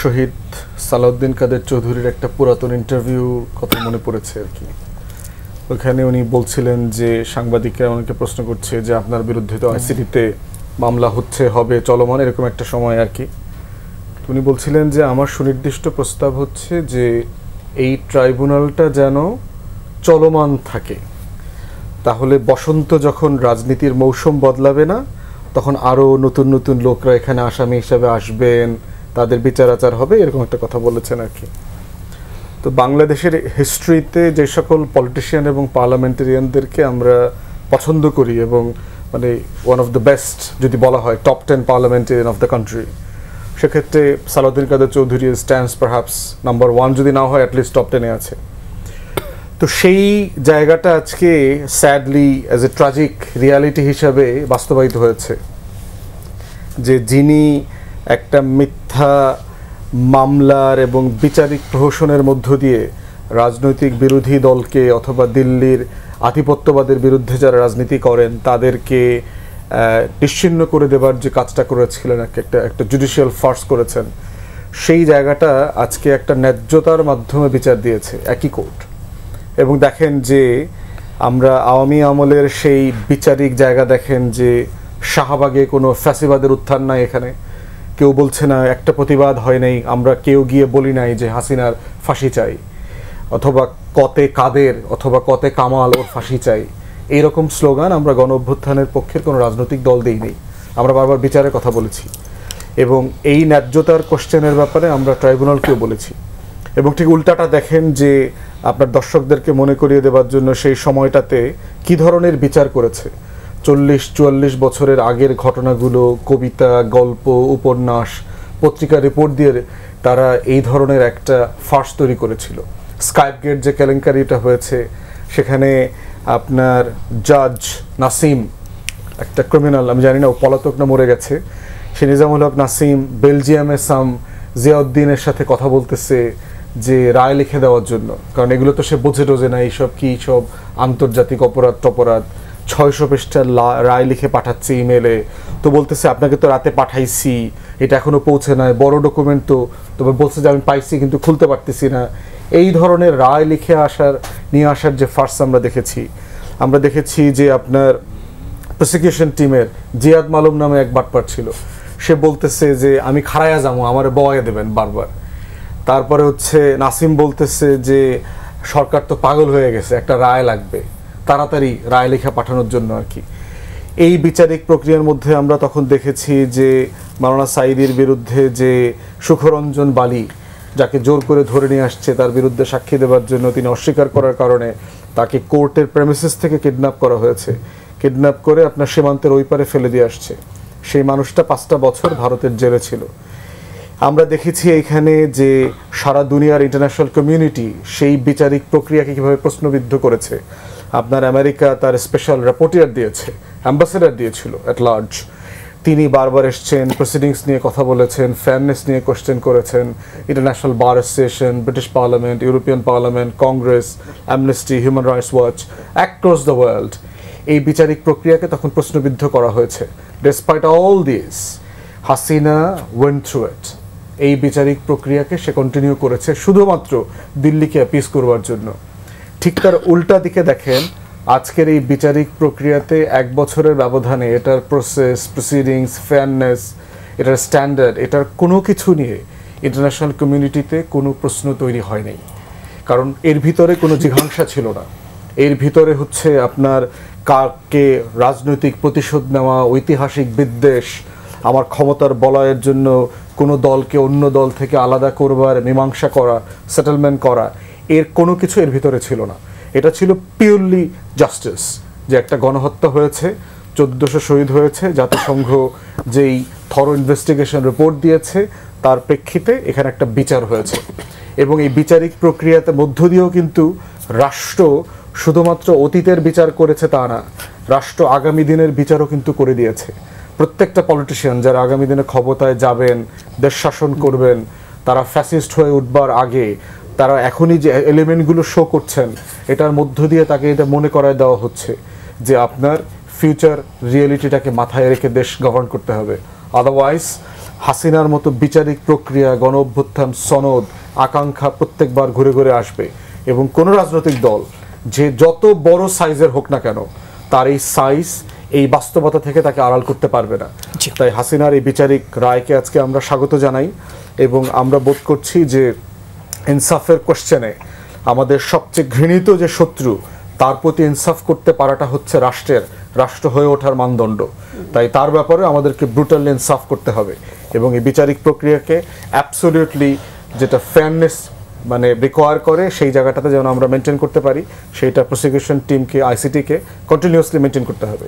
শহীদ সালাউদ্দিন কাদের চৌধুরীর একটা পুরাতন ইন্টারভিউ কথা মনে পড়েছে আর কি। ওখানে উনি বলছিলেন যে সাংবাদিকরা অনেকে প্রশ্ন করছে যে আপনার বিরুদ্ধে তো আইসিটিতে মামলা হচ্ছে, হবে, চলমান, এরকম একটা সময় আর কি। উনি বলছিলেন যে আমার সুনির্দিষ্ট প্রস্তাব হচ্ছে যে এই ট্রাইব্যুনালটা যেন চলমান থাকে, তাহলে বসন্ত যখন রাজনীতির মৌসুম বদলাবে না তখন আরও নতুন নতুন লোকরা এখানে আসামি হিসাবে আসবেন, তাদের বিচার আচার হবে, এরকম একটা কথা বলেছেন আর কি। তো বাংলাদেশের হিস্ট্রিতে যে সকল পলিটিশিয়ান এবং পার্লামেন্টারিয়ানদেরকে আমরা পছন্দ করি এবং মানে ওয়ান অফ দ্য বেস্ট যদি বলা হয় top 10 parliamentarian of the country, সেক্ষেত্রে সালাউদ্দিন কাদের চৌধুরী স্ট্যান্ডস পারহ্যাপস নাম্বার 1, যদি না হয় অ্যাটলিস্ট টপ 10-এ আছে। তো সেই জায়গাটা আজকে sadly as a tragic reality হিসাবে বাস্তবায়িত হয়েছে যে যিনি একটা মিথ্যা মামলার এবং বিচারিক প্রহসনের মধ্য দিয়ে রাজনৈতিক বিরোধী দলকে অথবা দিল্লির আধিপত্যবাদের বিরুদ্ধে যারা রাজনীতি করেন তাদেরকে নিশ্চিহ্ন করে দেবার যে কাজটা করেছিলেন, একটা জুডিশিয়াল ফার্স করেছেন, সেই জায়গাটা আজকে একটা ন্যায্যতার মাধ্যমে বিচার দিয়েছে একই কোর্ট। এবং দেখেন যে আমরা আওয়ামী আমলের সেই বিচারিক জায়গা দেখেন যে শাহবাগে কোনো ফ্যাসিবাদের উত্থান নাই, এখানে কেউ বলছে না, একটা প্রতিবাদ হয় নাই, আমরা কেউ গিয়ে বলি নাই যে হাসিনার ফাঁসি চাই অথবা কতে কাদের অথবা কতে কামাল ওর ফাঁসি চাই, এইরকম স্লোগান আমরা গণ অভ্যুত্থানের পক্ষের কোনো রাজনৈতিক দল দিই নেই। আমরা বারবার বিচারের কথা বলেছি এবং এই ন্যায্যতার কোশ্চেনের ব্যাপারে আমরা ট্রাইব্যুনালকেও বলেছি। এবং ঠিক উল্টাটা দেখেন যে আপনার দর্শকদেরকে মনে করিয়ে দেওয়ার জন্য সেই সময়টাতে কি ধরনের বিচার করেছে, 40-44 বছরের আগের ঘটনাগুলো, কবিতা, গল্প, উপন্যাস, পত্রিকা রিপোর্ট দিয়ে তারা এই ধরনের একটা ফার্স তৈরি করেছিল। স্কাইপগেট যে কেলেঙ্কারিটা হয়েছে সেখানে আপনার জাজ নাসিম, একটা ক্রিমিনাল, আমি জানি না ও পলাতক না মরে গেছে, সে নিজামুল হক নাসিম বেলজিয়ামে সাম জিয়াউদ্দিনের সাথে কথা বলতেছে যে রায় লিখে দেওয়ার জন্য, কারণ এগুলো তো সে বোঝে টোঝে না, এইসব কি সব আন্তর্জাতিক অপরাধ টপরাধ, 600 পৃষ্ঠার রায় লিখে পাঠাচ্ছে ইমেলে, তো বলতেছে আপনাকে তো রাতে পাঠাইছি, এটা এখনো পৌঁছে নাই, বড় ডকুমেন্ট তো, তবে বলছে যে আমি পাইছি কিন্তু খুলতে পারতেছি না। এই ধরনের রায় লিখে নিয়ে আসার যে ফার্স আমরা দেখেছি যে আপনার প্রসিকিউশন টিমের জিয়াদ মালুম নামে এক বাটপার ছিল, সে বলতেছে যে আমি খাড়ায়া যাবো, আমার বয়ে দেবেন বারবার। তারপরে হচ্ছে নাসিম বলতেছে যে সরকার তো পাগল হয়ে গেছে, একটা রায় লাগবে, তাড়াতাড়ি রায় লেখা পাঠানোর জন্য আর কি। এই বিচারিক প্রক্রিয়ার মধ্যে আমরা তখন দেখেছি যে মাওলানা সাঈদীর বিরুদ্ধে যে সুখরঞ্জন বালি, যাকে জোর করে ধরে নিয়ে আসছে তার বিরুদ্ধে সাক্ষী দেওয়ার জন্য, তিনি অস্বীকার করার কারণে তাকে কোর্টের প্রেমিসেস থেকে কিডন্যাপ করা হয়েছে, কিডন্যাপ করে আপনার সীমান্তের ওই পারে ফেলে দিয়ে আসছে। সেই মানুষটা 5টা বছর ভারতের জেলে ছিল। আমরা দেখেছি এইখানে যে সারা দুনিয়ার ইন্টারন্যাশনাল কমিউনিটি সেই বিচারিক প্রক্রিয়াকে কীভাবে প্রশ্নবিদ্ধ করেছে। আপনার আমেরিকা তার স্পেশাল রিপোর্টার দিয়েছে, অ্যাম্বাসেডার দিয়েছিল অ্যাট লার্জ, তিনি বারবার এসছেন, প্রসিডিংস নিয়ে কথা বলেছেন, ফেয়ারনেস নিয়ে কোশ্চেন করেছেন, international bar association, British parliament, European parliament, Congress, amnesty, human rights watch, across the world এই বিচারিক প্রক্রিয়াকে তখন প্রশ্নবিদ্ধ করা হয়েছে। Despite all this, Hasina went through it. এই বিচারিক প্রক্রিয়াকে সে কন্টিনিউ করেছে শুধুমাত্র দিল্লিকে অ্যাপিস করবার জন্য। ঠিক তার উল্টা দিকে দেখেন আজকের এই বিচারিক প্রক্রিয়াতে 1 বছরের ব্যবধানে এটার প্রসেস, প্রসিডিংস, ফেয়ারনেস, এটার স্ট্যান্ডার্ড, এটার কোনো কিছু নিয়ে ইন্টারন্যাশনাল কমিউনিটিতে কোনো প্রশ্ন তৈরি হয় নাই, কারণ এর ভিতরে কোনো জিঘাংসা ছিল না। এর ভিতরে হচ্ছে আপনার কাকে রাজনৈতিক প্রতিশোধ নেওয়া, ঐতিহাসিক বিদ্বেষ, আমার ক্ষমতার বলয়ের জন্য কোনো দলকে অন্য দল থেকে আলাদা করবার মীমাংসা করা, সেটেলমেন্ট করা, এর কোনো কিছু এর ভিতরে ছিল না। এটা ছিল পিওরলি জাস্টিস, যে একটা গণহত্যা হয়েছে, 1400 শহীদ হয়েছে, জাতিসংঘ যেই থরো ইনভেস্টিগেশন রিপোর্ট দিয়েছে তার প্রেক্ষিতে এখানে একটা বিচার হয়েছে। এবং এই বিচারিক প্রক্রিয়াতে মধ্য দিয়েও কিন্তু রাষ্ট্র শুধুমাত্র অতীতের বিচার করেছে তা না, রাষ্ট্র আগামী দিনের বিচারও কিন্তু করে দিয়েছে। প্রত্যেকটা পলিটিশিয়ান যারা আগামী দিনে ক্ষমতায় যাবেন, দেশ শাসন করবেন, তারা ফ্যাসিস্ট হয়ে উঠবার আগে তারা এখনই যে এলিমেন্টগুলো শো করছেন এটার মধ্য দিয়ে তাকে এটা মনে করায় দেওয়া হচ্ছে যে আপনার ফিউচার রিয়েলিটিটাকে মাথায় রেখে দেশ গভর্ন করতে হবে, আদারওয়াইজ হাসিনার মতো বিচারিক প্রক্রিয়া, গণ অভ্যুত্থান, সনদ, আকাঙ্ক্ষা প্রত্যেকবার ঘুরে ঘুরে আসবে এবং কোনো রাজনৈতিক দল যে যত বড় সাইজের হোক না কেন তার এই সাইজ এই বাস্তবতা থেকে তাকে আড়াল করতে পারবে না। তাই হাসিনার এই বিচারিক রায়কে আজকে আমরা স্বাগত জানাই এবং আমরা বোধ করছি যে ইনসাফের কোশ্চেনে আমাদের সবচেয়ে ঘৃণিত যে শত্রু তার প্রতি ইনসাফ করতে পারাটা হচ্ছে রাষ্ট্র হয়ে ওঠার মানদণ্ড। তাই তার ব্যাপারে আমাদেরকে ব্রুটালি ইনসাফ করতে হবে এবং এই বিচারিক প্রক্রিয়াকে অ্যাবসলিউটলি যেটা ফেয়ারনেস মানে রিকোয়ার করে সেই জায়গাটাতে যেন আমরা মেনটেন করতে পারি, সেইটা প্রসিকিউশন টিমকে, আইসিটিকে কন্টিনিউয়াসলি মেনটেন করতে হবে।